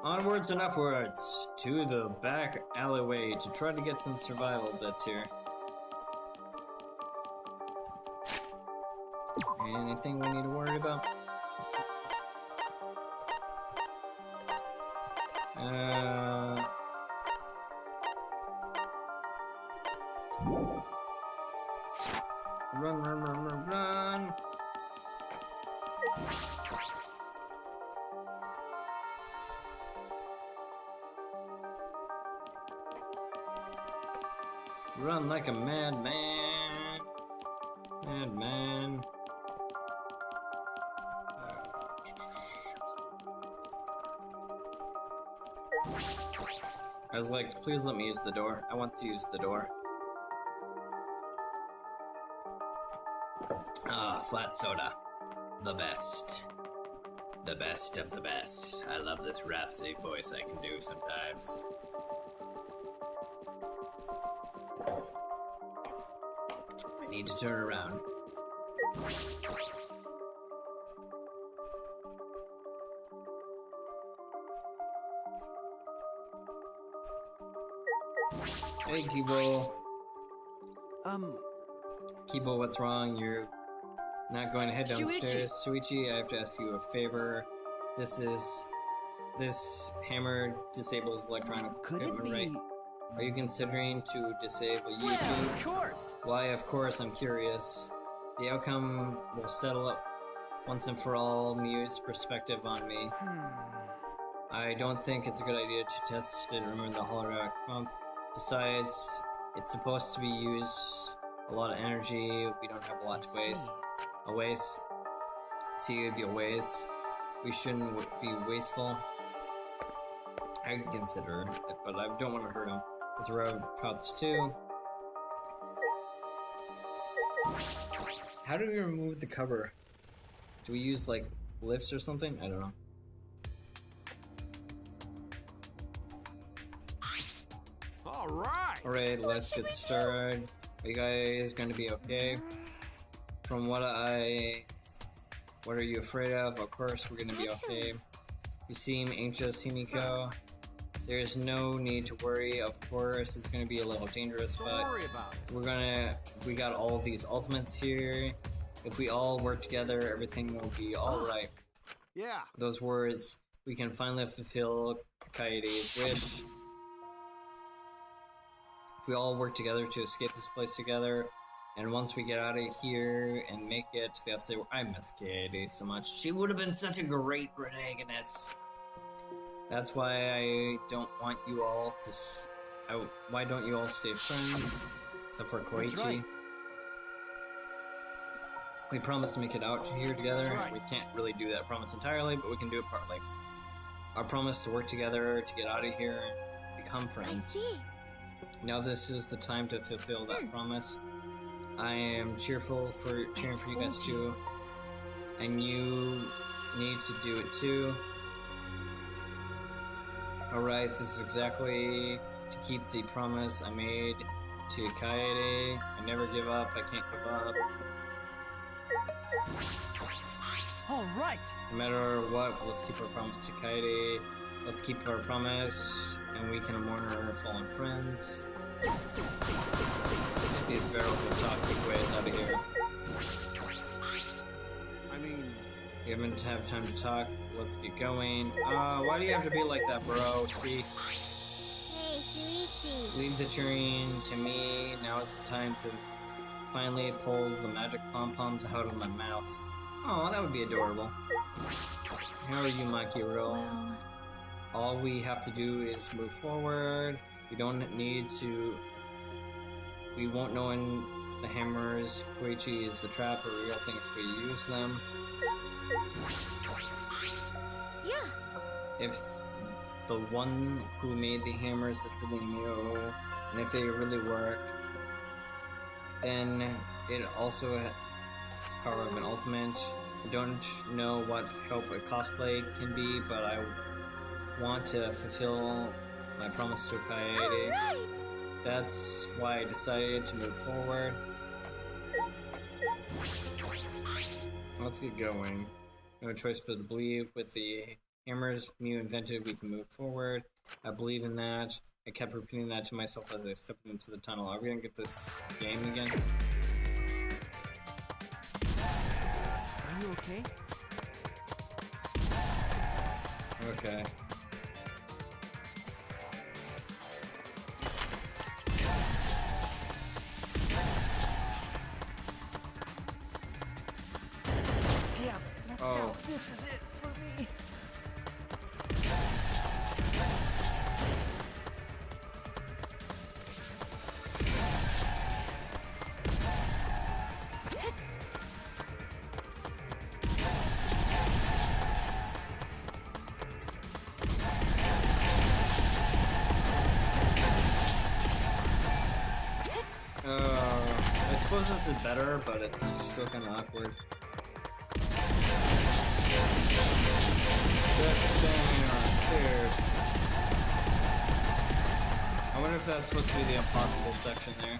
Onwards and upwards to the back alleyway to try to get some survival bits here. Anything we need to worry about? Run, run, run, run, run! Run like a madman! Madman! I was like, please let me use the door. I want to use the door. Ah, flat soda. The best. The best of the best. I love this Rhapsody voice I can do sometimes. I need to turn around. Hey, Kibo. Kibo, what's wrong? You're not going to head downstairs. Shuichi, I have to ask you a favor. This hammer disables electronic equipment, right? Are you considering to disable you too? Of course! Why, of course, I'm curious. The outcome will settle up once and for all Miu's perspective on me. I don't think it's a good idea to test and remove the holographic pump. Besides, it's supposed to be used a lot of energy. We don't have a lot to waste. It'd be a waste. We shouldn't be wasteful. I could consider it, but I don't want to hurt him. There's road paths too. How do we remove the cover? Do we use like lifts or something? I don't know. Alright, let's get started. Are you guys gonna be okay? From what are you afraid of? Of course we're gonna be okay. You seem anxious, Himiko. There's no need to worry, of course. It's gonna be a little dangerous, but we got all of these ultimates here. If we all work together, everything will be alright. Yeah. Those words, we can finally fulfill Kaede's wish. If we all work together to escape this place together, and once we get out of here and make it, that's it. I miss Kaede so much. She would have been such a great protagonist. That's why I don't want you all to. Why don't you all stay friends? Except for Koichi. Right. We promised to make it out here together. Right. We can't really do that promise entirely, but we can do it partly. Our promise to work together to get out of here and become friends. I see. Now this is the time to fulfill that promise. I am cheering for you guys too, and you need to do it too. Alright, this is exactly to keep the promise I made to Kaede. I never give up, I can't give up. Alright! No matter what, let's keep our promise to Kaede. Let's keep our promise, and we can mourn our fallen friends. Get these barrels of toxic waste out of here. I mean... You haven't have time to talk. Let's get going. Why do you have to be like that, bro? Speak. Hey, Shuichi. Leave the cheering to me. Now is the time to finally pull the magic pom-poms out of my mouth. Oh, that would be adorable. How are you, my hero? Well... All we have to do is move forward. We don't need to... We won't know when the hammers, Koichi is a trap or a real thing if we use them. Yeah. If the one who made the hammers is really new, and if they really work, then it also has the power of an ultimate. I don't know what help a cosplay can be, but I want to fulfill my promise to Kaede. Alright. That's why I decided to move forward. Let's get going. No choice but to believe with the hammers Mew invented, we can move forward. I believe in that. I kept repeating that to myself as I stepped into the tunnel. Are we gonna get this game again? Are you okay? Okay. Yeah, let's Oh. go. This is it for me. I suppose this is better, but it's still kind of awkward. Just standing on here. I wonder if that's supposed to be the impossible section there.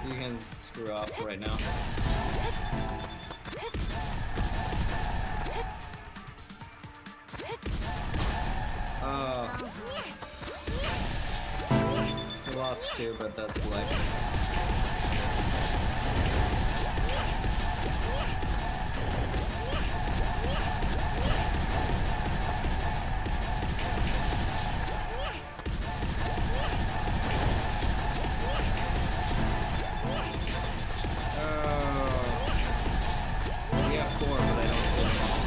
You can screw off right now. Oh. I lost two, but that's life. We have four, but I don't see them all.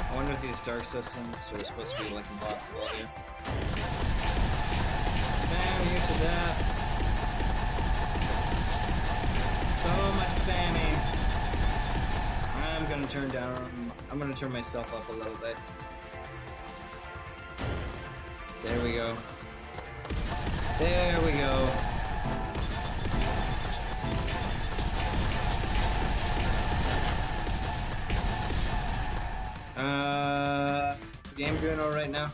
I wonder if these dark systems are supposed to be like impossible here. Spam you to death. So much spamming. I'm gonna turn myself up a little bit. There we go. There we go. Is the game doing alright now?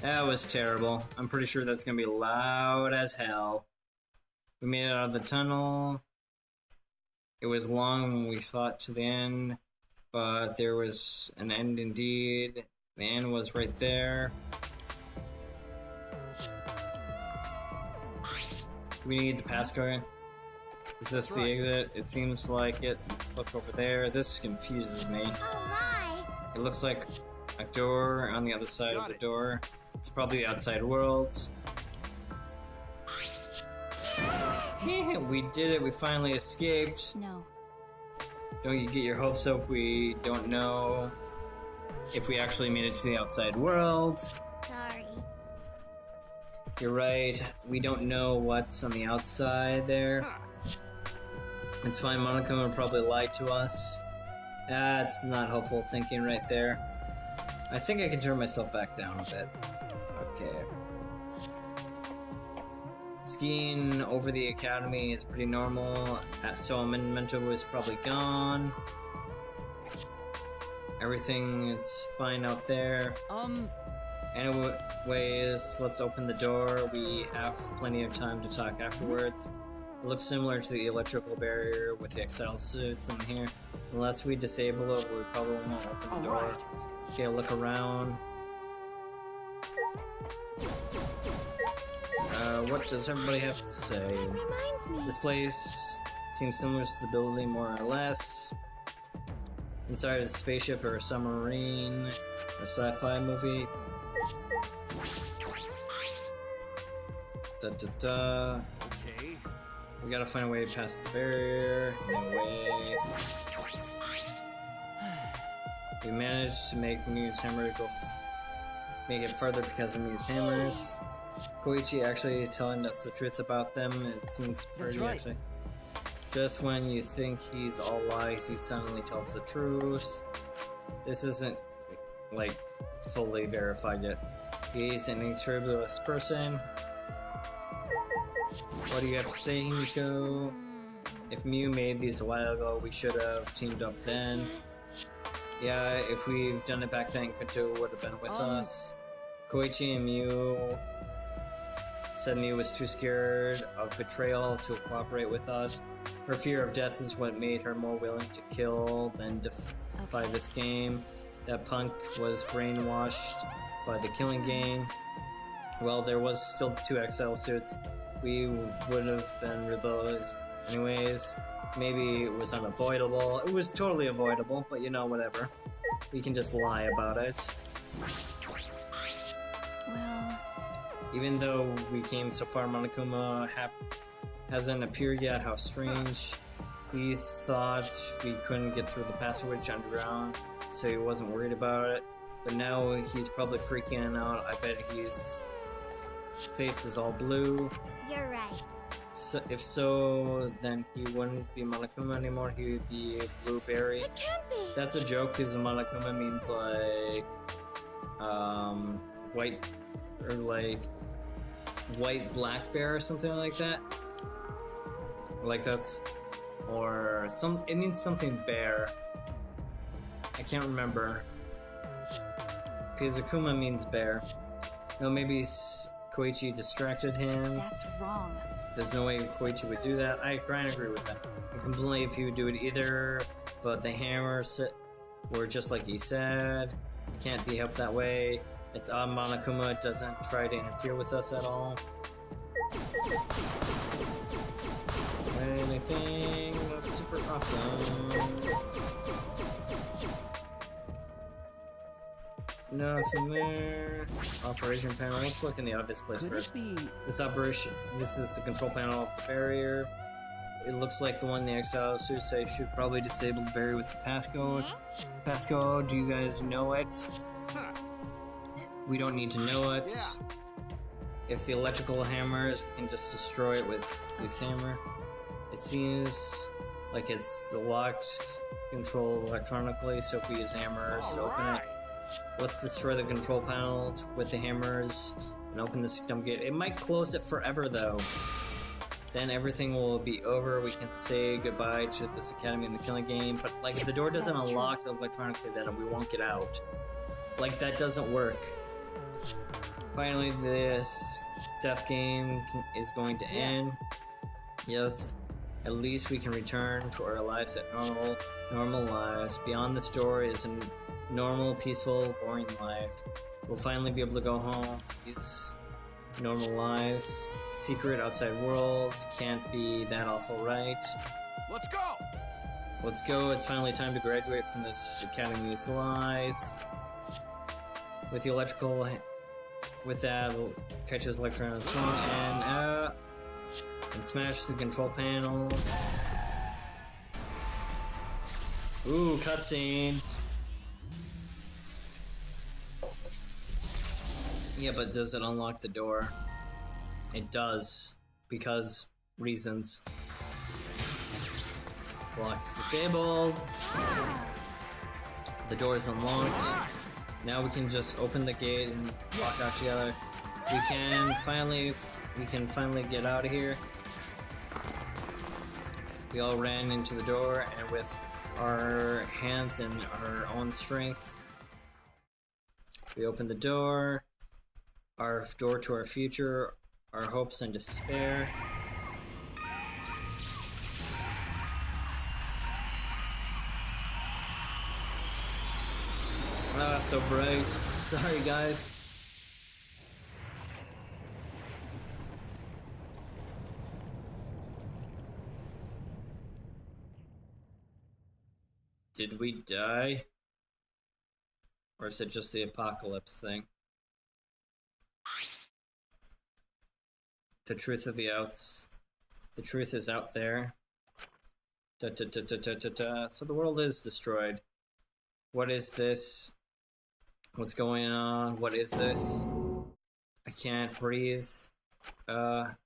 That was terrible. I'm pretty sure that's gonna be loud as hell. We made it out of the tunnel. It was long when we fought to the end, but there was an end indeed. The end was right there. We need the passcode. Is this the exit? It seems like it. Look over there. This confuses me. Oh my! It looks like a door on the other side of the door. It's probably the outside world. We did it. We finally escaped. No. Don't you get your hopes up? We don't know if we actually made it to the outside world. Sorry. You're right. We don't know what's on the outside there. It's fine. Monica will probably lie to us. That's not hopeful thinking right there. I think I can turn myself back down a bit. Okay. Skiing over the academy is pretty normal, so Memento was probably gone. Everything is fine out there. Anyways, let's open the door. We have plenty of time to talk afterwards. It looks similar to the electrical barrier with the exile suits in here. Unless we disable it, we probably won't open the door. Okay, look around. What does everybody have to say? It reminds me. This place seems similar to the building, more or less. Inside of the spaceship or a submarine, a sci-fi movie. Da da da. Okay. We gotta find a way past the barrier. No way. We managed to make Mew's hammer make it farther because of Mew's hammers. Koichi actually telling us the truth about them. It seems pretty actually. Just when you think he's all lies, he suddenly tells the truth. This isn't like fully verified yet. He's an incredulous person. What do you have to say, Himiko? If Mew made these a while ago, we should have teamed up then. Yeah, if we've done it back then, Kanto would have been with us. Koichi and Mew said Mew was too scared of betrayal to cooperate with us. Her fear of death is what made her more willing to kill than defy this game. That punk was brainwashed by the killing game. Well, there was still 2 XL suits. We would have been rebels anyways. Maybe it was unavoidable. It was totally avoidable, but you know, whatever. We can just lie about it. Well, Even though we came so far, Monokuma hasn't appeared yet. How strange. He thought we couldn't get through the passage underground, so he wasn't worried about it. But now he's probably freaking out. I bet his face is all blue. you're right. So, if so, then he wouldn't be Monokuma anymore. He would be Blueberry. It can't be. That's a joke because Monokuma means like white or like white black bear or something like that. Like that's or some. It means something bear. I can't remember because Akuma means bear. No, maybe Koichi distracted him. That's wrong. There's no way Koichi would do that. I kind of agree with that. I can believe he would do it either, but the hammers were just like he said. It can't be helped that way. It's odd Monokuma doesn't try to interfere with us at all. Anything that's super awesome. Nothing there. Operation panel. Let's look in the obvious place Could first. it be? This is the control panel of the barrier. It looks like the one the Exile Suicide should probably disable the barrier with the passcode. Passcode, do you guys know it? We don't need to know it. If the electrical hammers, we can just destroy it with this hammer. It seems like it's locked, controlled electronically, so if we use hammers to open it. Let's destroy the control panel with the hammers and open the system gate. It might close it forever though. Then everything will be over. We can say goodbye to this academy and the killing game. But like if the door doesn't unlock electronically, then we won't get out. Like that doesn't work. Finally, this death game is going to end. Yes, at least we can return to our lives at normal lives. Beyond this door is a normal, peaceful, boring life. We'll finally be able to go home. These normal lives. Secret outside world can't be that awful, right? Let's go. Let's go. It's finally time to graduate from this academy's lies. With the electrical, with that, Kaicho's electron swing and smash the control panel. Ooh, cutscene. Yeah, but does it unlock the door? It does, because reasons. Block's disabled. The door is unlocked. Now we can just open the gate and walk out together. We can finally get out of here. We all ran into the door, and with our hands and our own strength, we opened the door. Our door to our future, our hopes and despair. Ah, so bright. Sorry, guys. Did we die? Or is it just the apocalypse thing? The truth is out there. Da, da, da, da, da, da, da. So the world is destroyed. What is this? What's going on? What is this? I can't breathe. I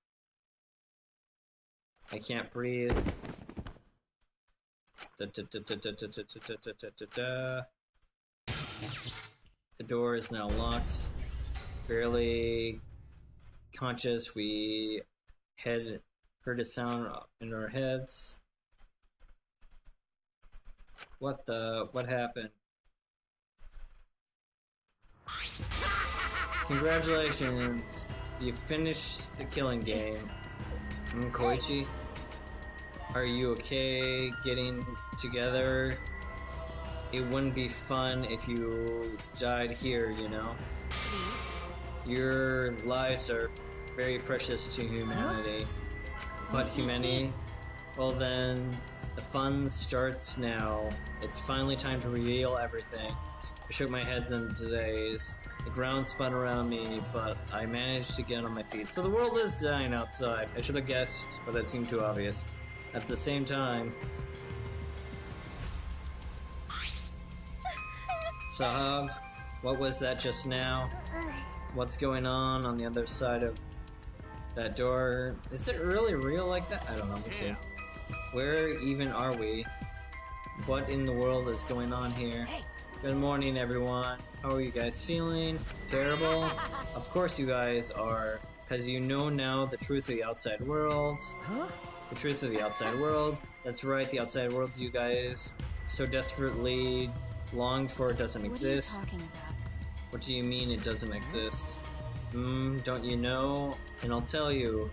can't breathe. Da, da, da, da, da, da, da, da, da, da, da, da. The door is now locked. Barely conscious, we heard a sound in our heads. What happened? Congratulations, you finished the killing game. Koichi, are you okay getting together? It wouldn't be fun if you died here, you know? Your lives are very precious to humanity. But humanity? Well then, the fun starts now. It's finally time to reveal everything. I shook my head in daze. The ground spun around me, but I managed to get on my feet. So the world is dying outside. I should have guessed, but that seemed too obvious. At the same time... Sahab, what was that just now? What's going on the other side of that door? Is it really real like that? I don't know. We'll see. Where even are we? What in the world is going on here? Good morning, everyone. How are you guys feeling? Terrible? Of course you guys are, because you know now the truth of the outside world. Huh? The truth of the outside world. That's right, the outside world you guys so desperately longed for doesn't exist. What are you talking about? What do you mean it doesn't exist? Don't you know? And I'll tell you,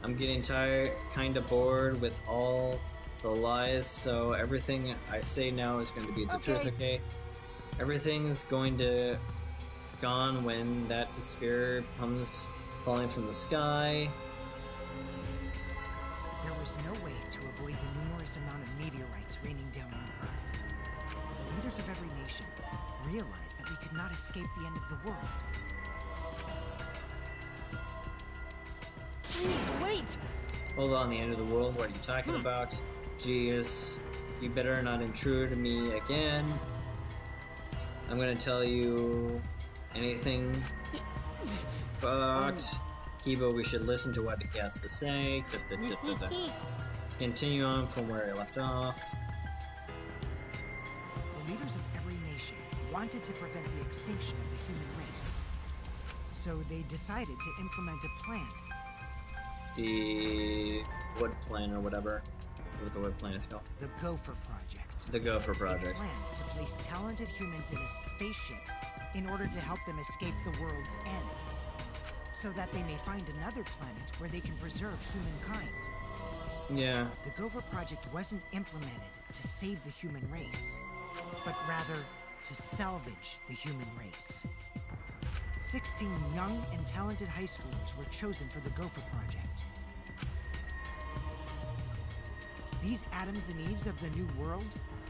I'm getting tired, kinda bored with all the lies, so everything I say now is going to be the truth, okay? Everything's going to gone when that despair comes falling from the sky. There was no way to avoid the numerous amount of meteorites raining down on Earth. The leaders of every nation realized that we could not escape the end of the world. Please, wait! Hold on, the end of the world? What are you talking about? Jeez, you better not intrude me again. I'm gonna tell you anything, but Kibo, we should listen to what the cast has to say. Continue on from where I left off. The leaders of every nation wanted to prevent the extinction of the human race. So they decided to implement a plan. The wood plan or whatever. What the wood plan is called. The Gopher Project. The Gopher They Project. planned to place talented humans in a spaceship in order to help them escape the world's end, so that they may find another planet where they can preserve humankind. Yeah. The Gopher Project wasn't implemented to save the human race, but rather to salvage the human race. 16 young and talented high schoolers were chosen for the Gopher Project. These Adams and Eves of the New World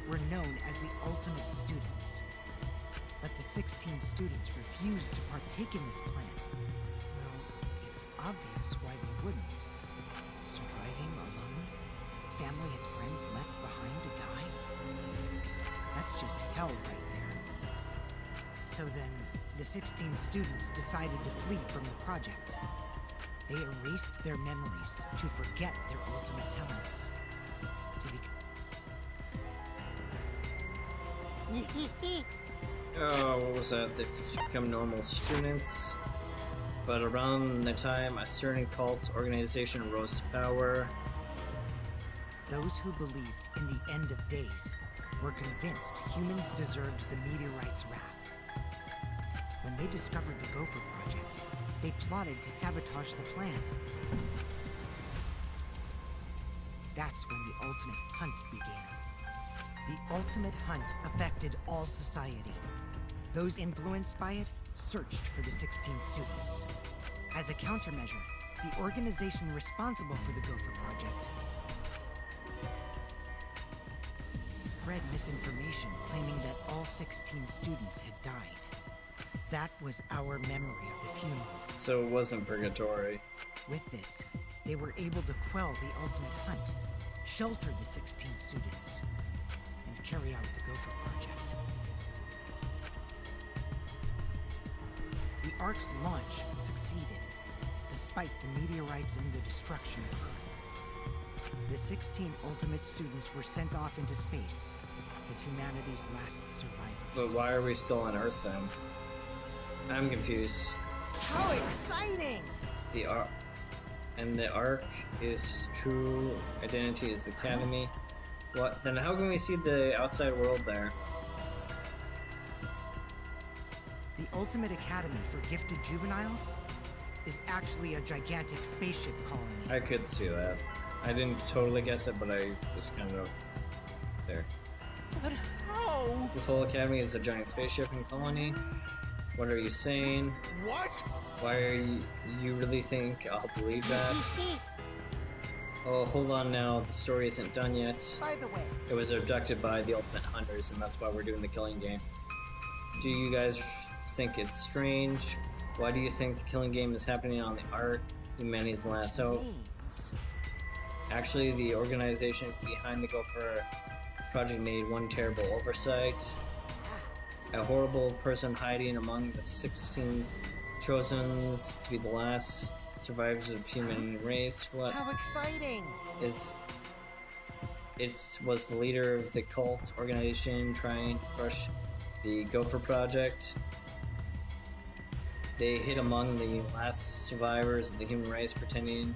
were known as the ultimate students. But the 16 students refused to partake in this plan. Well, it's obvious why they wouldn't. Surviving alone, family and friends left behind to die? That's just hell right there. So then, the 16 students decided to flee from the project. They erased their memories to forget their ultimate talents. Oh, what was that? They've become normal students. But around the time, a certain cult organization rose to power. Those who believed in the end of days were convinced humans deserved the meteorite's wrath. When they discovered the Gopher Project, they plotted to sabotage the plan. That's when the ultimate hunt began. The ultimate hunt affected all society. Those influenced by it searched for the 16 students. As a countermeasure, the organization responsible for the Gopher Project spread misinformation claiming that all 16 students had died. That was our memory of the funeral. So it wasn't purgatory. With this, they were able to quell the ultimate hunt, shelter the 16 students, and carry out the Gopher Project. The Ark's launch succeeded, despite the meteorites and the destruction of Earth. The 16 ultimate students were sent off into space as humanity's last survivors. But why are we still on Earth then? I'm confused. How exciting! The Ark. And the Ark is true identity is the Academy. What? Then how can we see the outside world there? The ultimate academy for gifted juveniles is actually a gigantic spaceship colony. I could see that. I didn't totally guess it, but I was kind of there. But how? This whole academy is a giant spaceship and colony. What are you saying? What? Why are you really think I'll believe that? Oh, hold on now. The story isn't done yet. By the way, It was abducted by the Ultimate Hunters, and that's why we're doing the killing game. Do you guys think it's strange? Why do you think the killing game is happening on the Ark, humanity's last hope? means Actually, the organization behind the Gopher project made one terrible oversight. A horrible person hiding among the 16 chosens to be the last survivors of human race. What how exciting! is was the leader of the cult organization trying to crush the Gopher project. They hid among the last survivors of the human race, pretending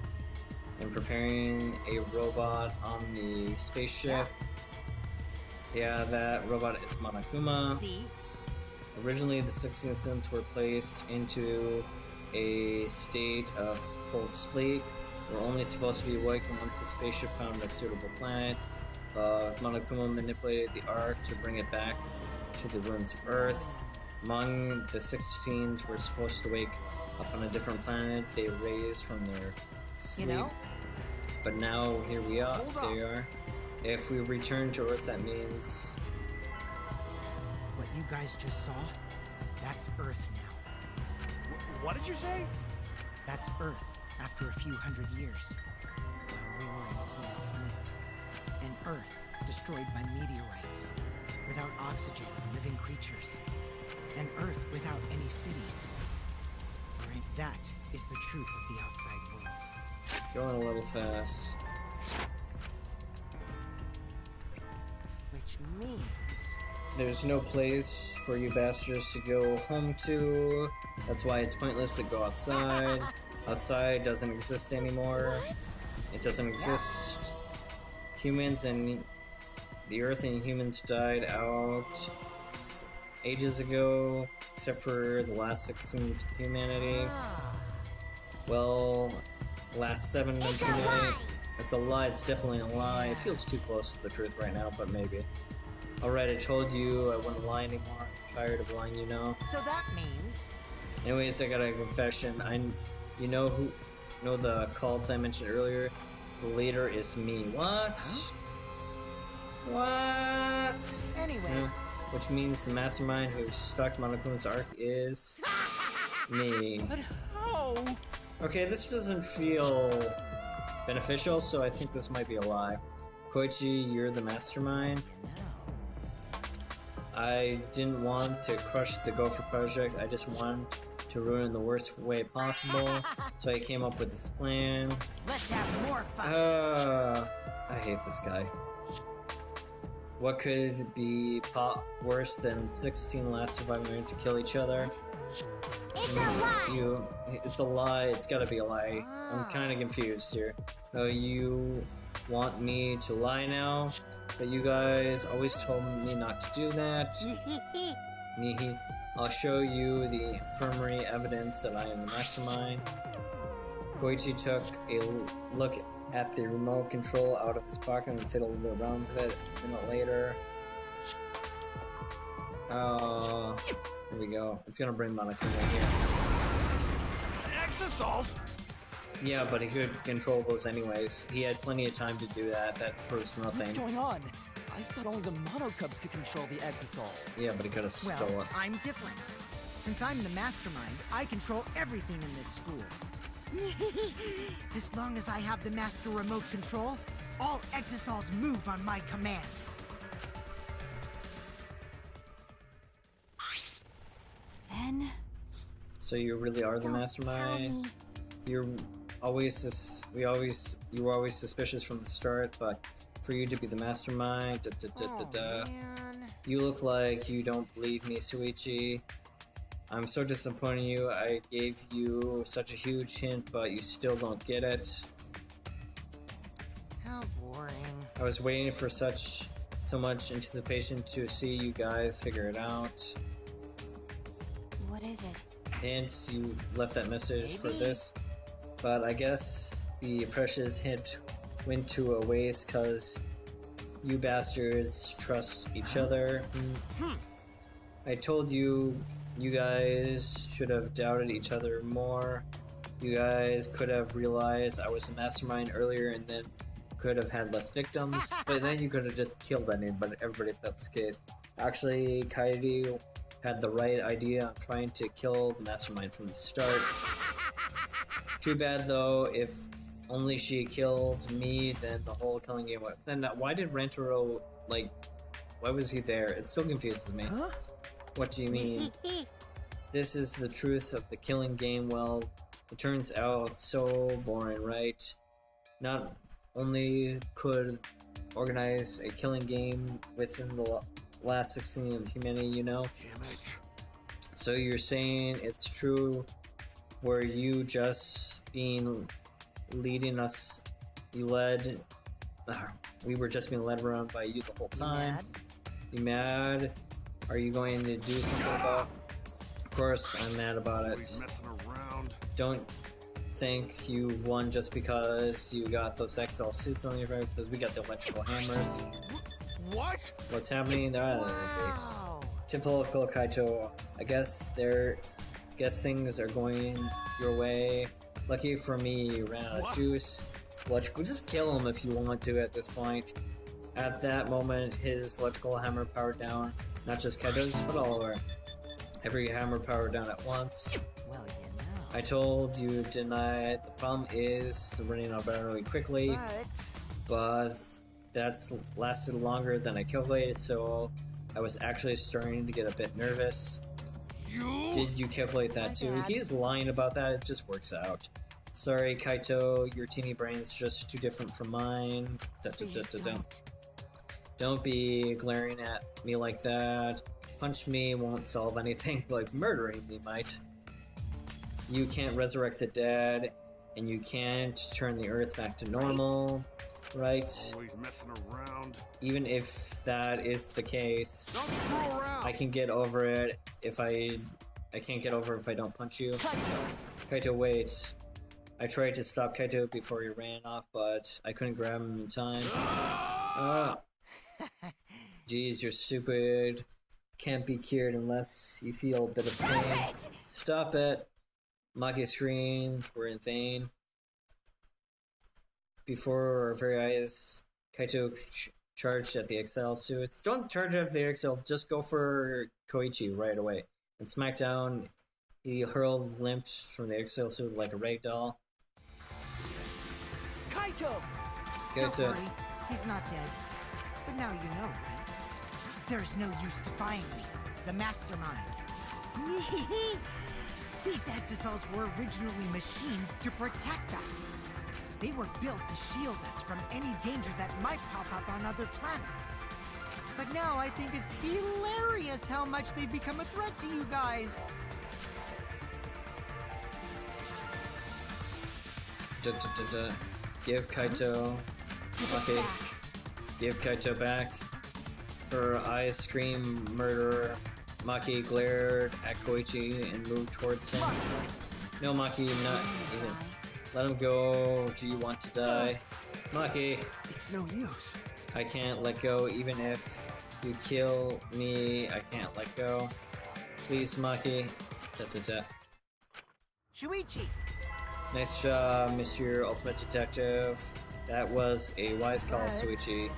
and preparing a robot on the spaceship. Yeah, that robot is Monokuma. See? Originally, the 16 synths were placed into a state of cold sleep. Were only supposed to be awakened once the spaceship found a suitable planet. Monokuma manipulated the Ark to bring it back to the ruins of Earth. Among the 16s were supposed to wake up on a different planet they raised from their sleep. You know? But now here we are. Hold up. There you are. If we return to Earth, that means What you guys just saw, that's Earth now. What did you say? That's Earth after a few hundred years. While we were in cold sleep. An Earth destroyed by meteorites, without oxygen or living creatures. An Earth without any cities. Alright, that is the truth of the outside world. going a little fast. Which means... There's no place for you bastards to go home to. That's why it's pointless to go outside. Outside doesn't exist anymore. It doesn't exist. Humans and the Earth and humans died out ages ago, except for the last 16 of humanity. Well, last 7 of It's a humanity. lie. It's a lie. It's definitely a lie. It feels too close to the truth right now, but maybe. Alright, I told you I wouldn't lie anymore. I'm tired of lying, you know. So that means... Anyways, I got a confession. You know the cult I mentioned earlier? The leader is me. What? What? Anyway, Yeah, which means the mastermind who stuck Monokuma's arc is me. But how? Okay, this doesn't feel beneficial, so I think this might be a lie. Koichi, you're the mastermind. I didn't want to crush the Gopher project, I just wanted to ruin it in the worst way possible, so I came up with this plan. let's have more fun. I hate this guy. What could be worse than 16 last survivors to kill each other? It's a lie. It's a lie, it's gotta be a lie. I'm kinda confused here. Oh, you want me to lie now? But you guys always told me not to do that. Mihi, I'll show you the infirmary evidence that I am the mastermind. Koichi took a look at the remote control out of his pocket and fiddled around with it a minute later. Here we go. It's gonna bring Monokuma here. Exosols? Yeah, but he could control those anyways. He had plenty of time to do that. That proves What's nothing. going on? I thought only the monocubs could control the exosols. Yeah, but he could have Well, stolen. I'm different. Since I'm the mastermind, I control everything in this school. As long as I have the master remote control, all exosols move on my command. Then So you really are the don't mastermind. tell me. You were always suspicious from the start, but for you to be the mastermind, Man. You look like you don't believe me, Suichi. I'm so disappointed in you. I gave you such a huge hint, but you still don't get it. How boring. I was waiting for so much anticipation to see you guys figure it out. What is is it? Hint, you left that message for this. But I guess the precious hint went to a waste because you bastards trust each other. I told you, you guys should have doubted each other more. You guys could have realized I was a mastermind earlier and then could have had less victims, but then you could have just killed anybody, everybody if that was the case. Actually, Kaede had the right idea on trying to kill the mastermind from the start. Too bad though, if only she killed me, then the whole killing game would. Then why did Rentaro, like, why was he there? It still confuses me. Huh? What do you mean? This is the truth of the killing game. Well, it turns out it's so boring, right? Not only could organize a killing game within the last 16 of humanity, you know? Damn it. So you're saying it's true, were you just being leading us, we were just being led around by you the whole time? You mad? Are you going to do something about it? Of course I'm mad about it. Always messing around. Don't think you've won just because you got those XL suits on your right, because we got the electrical hammers. What? What's happening? Wow. Typical Kaito. I guess things are going your way. Lucky for me, you ran out of juice. Electrical, just kill him if you want to at this point. At that moment, his electrical hammer powered down. Not just Kaito's, but all of our. Every hammer powered down at once. Well, you know. I told you, didn't I? The problem is running out really quickly, but that's lasted longer than I calculated, so I was actually starting to get a bit nervous. Did you calculate that too? He's lying about that, it just works out. Sorry, Kaito, your teeny brain's just too different from mine. Don't be glaring at me like that. Punch me won't solve anything, like murdering me might. You can't resurrect the dead, and you can't turn the earth back to normal, right? Always messing around. Even if that is the case, Don't screw around. I can get over it if I can't get over it if I don't punch you. Kaito, wait. I tried to stop Kaito before he ran off, but I couldn't grab him in time. Jeez, you're stupid. Can't be cured unless you feel a bit of pain. Stop it. Maki screams were in vain. Before our very eyes, Kaito charged at the XL suits. Don't charge at the XL, just go for Koichi right away. And Smackdown, he hurled limped from the XL suit like a rag doll. Kaito! Don't worry, he's not dead. But now you know, right? There's no use defying me, the mastermind. These exosols were originally machines to protect us. They were built to shield us from any danger that might pop up on other planets. But now I think it's hilarious how much they've become a threat to you guys. Give Kaito. Okay. Give Kaito back. Her eyes scream murder. Maki glared at Koichi and moved towards him. No, Maki, not even. Let him go. Do you want to die? Maki! It's no use. I can't let go. Even if you kill me, I can't let go. Please, Maki. Shuichi! Nice job, Monsieur Ultimate Detective. That was a wise call, Shuichi.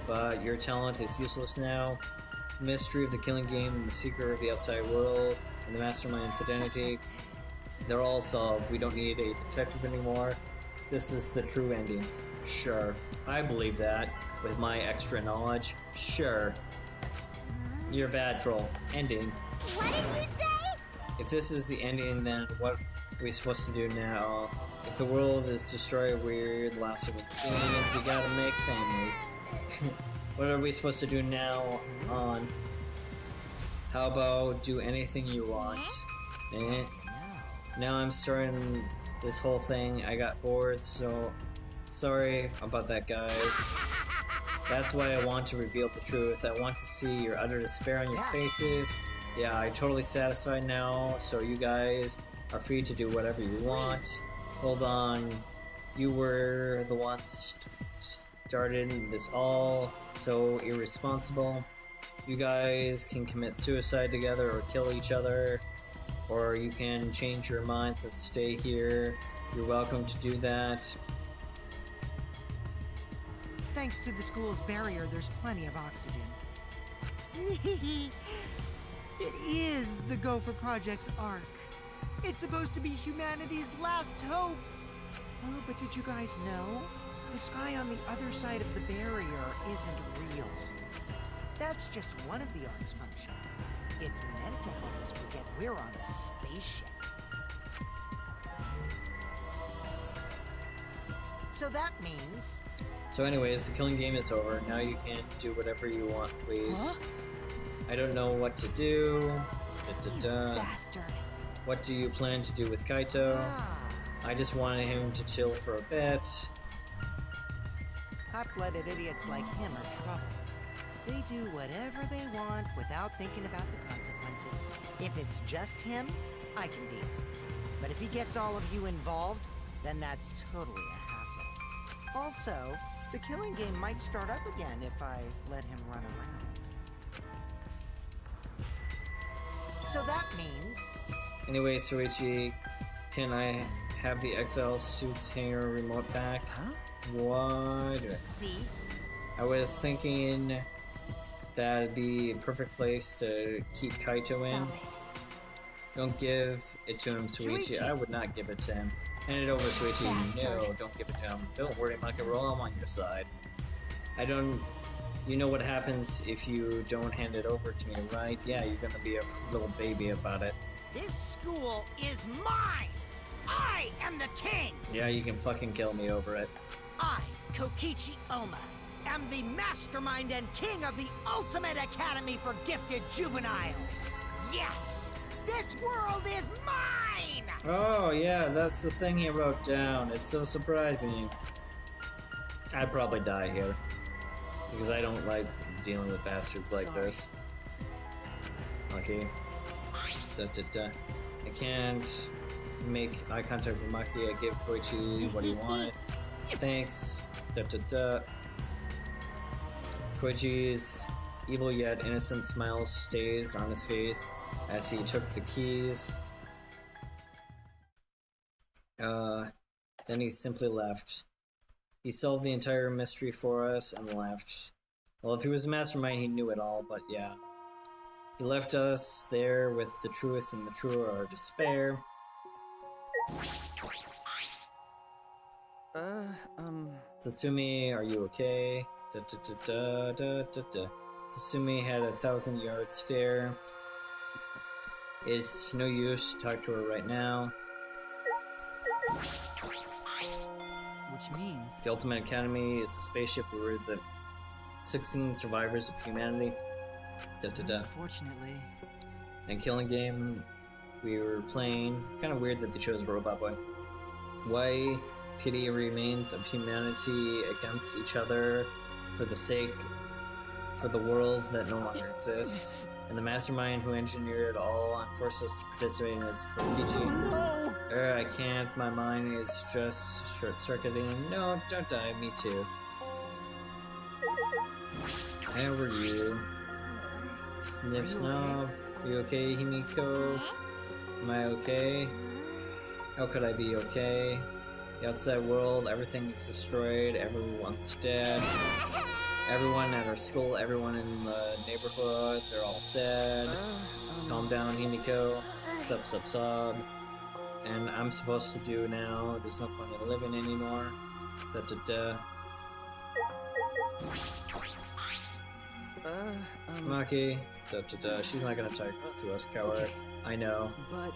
But your talent is useless now. The mystery of the killing game and the secret of the outside world and the mastermind's identity, they're all solved. We don't need a detective anymore. This is the true ending. Sure. I believe that. With my extra knowledge. Sure. You're bad, troll. Ending. What did you say? If this is the ending, then what are we supposed to do now? If the world is destroyed, we're the last of the beings. We gotta make families. What are we supposed to do now on? How about do anything you want? Eh? Now I'm starting this whole thing. I got bored, so sorry about that, guys. That's why I want to reveal the truth. I want to see your utter despair on your faces. Yeah, I'm totally satisfied now, so you guys are free to do whatever you want. Hold on. You were the ones started this all, so irresponsible. You guys can commit suicide together or kill each other, or you can change your minds and stay here. You're welcome to do that. Thanks to the school's barrier, there's plenty of oxygen. It is the Gopher Project's arc. It's supposed to be humanity's last hope. Oh, but did you guys know? The sky on the other side of the barrier isn't real. That's just one of the arc's functions. It's meant to help us forget we're on a spaceship. So that means... So anyways, the killing game is over. Now you can do whatever you want, please. Huh? I don't know what to do. Bastard. What do you plan to do with Kaito? I just wanted him to chill for a bit. Hot-blooded idiots like him are trouble. They do whatever they want without thinking about the consequences. If it's just him, I can deal. But if he gets all of you involved, then that's totally a hassle. Also, the killing game might start up again if I let him run around. So that means... Anyway, Soichi, can I have the XL Suits Hanger remote pack? Huh? What? See? I was thinking that'd be a perfect place to keep Kaito in. Stop it. Don't give it to him, Soichi. I would not give it to him. Hand it over, Soichi. No, Bastard. don't give it to him. Don't worry, Monkey Roll, I'm on your side. I don't... You know what happens if you don't hand it over to me, right? Yeah, you're gonna be a little baby about it. This school is mine! I am the king! Yeah, you can fucking kill me over it. I, Kokichi Oma, am the mastermind and king of the ultimate academy for gifted juveniles! Yes! This world is mine! Oh, yeah, that's the thing he wrote down. It's so surprising. I'd probably die here. Because I don't like dealing with bastards like Sorry. this. Okay. I can't make eye contact with Maki. I gave Koichi what he wanted. Thanks. Koichi's evil yet innocent smile stays on his face as he took the keys. Then he simply left. He solved the entire mystery for us and left. Well, if he was a mastermind, he knew it all, but yeah. He left us there with the truth and the true our despair. Tatsumi, are you okay? Tatsumi had 1,000-yard stare. It's no use to talk to her right now. Which means... The Ultimate Academy is a spaceship where we're the 16 survivors of humanity. Unfortunately... And Killing Game, we were playing. Kind of weird that they chose Robot Boy. Why pity remains of humanity against each other for the world that no longer exists. And the mastermind who engineered it all and forced us to participate in is Kokichi. No! I can't, my mind is just short-circuiting. No, don't die, me too. How are you? Sniff Snob, you okay, Himiko? Am I okay? How could I be okay? The outside world, everything is destroyed, everyone's dead. Everyone at our school, everyone in the neighborhood, they're all dead. Calm down, Himiko. Sub. And I'm supposed to do now. There's no point in living anymore. Maki. She's not gonna talk to us, coward. Okay. I know. But...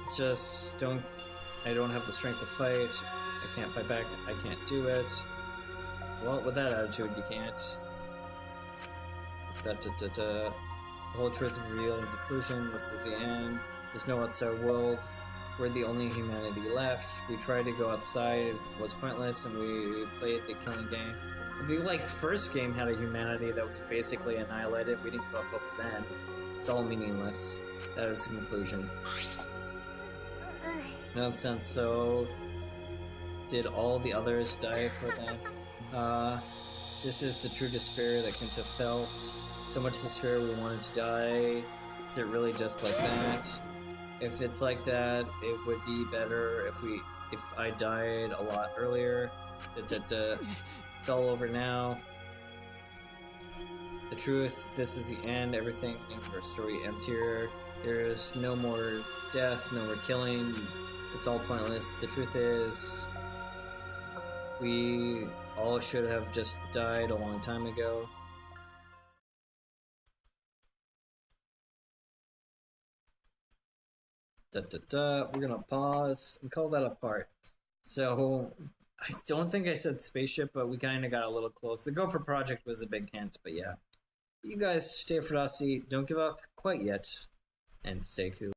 It's just I don't have the strength to fight. I can't fight back. I can't do it. Well, with that attitude, you can't. The whole truth is revealed in the conclusion. This is the end. There's no outside world. We're the only humanity left. We tried to go outside. It was pointless, and we played the killing game. The first game had a humanity that was basically annihilated. We didn't give up then. It's all meaningless. That is the conclusion. Nonsense. So, did all the others die for that? This is the true despair that Kenta felt. So much despair we wanted to die. Is it really just like that? If it's like that, it would be better if I died a lot earlier. It's all over now. The truth, this is the end. Everything in our story ends here. There's no more death, no more killing. It's all pointless. The truth is, we all should have just died a long time ago. We're gonna pause and call that a part. So, I don't think I said spaceship, but we kind of got a little close. The Gopher Project was a big hint, but yeah. You guys stay for Frosty, don't give up quite yet, and stay cool.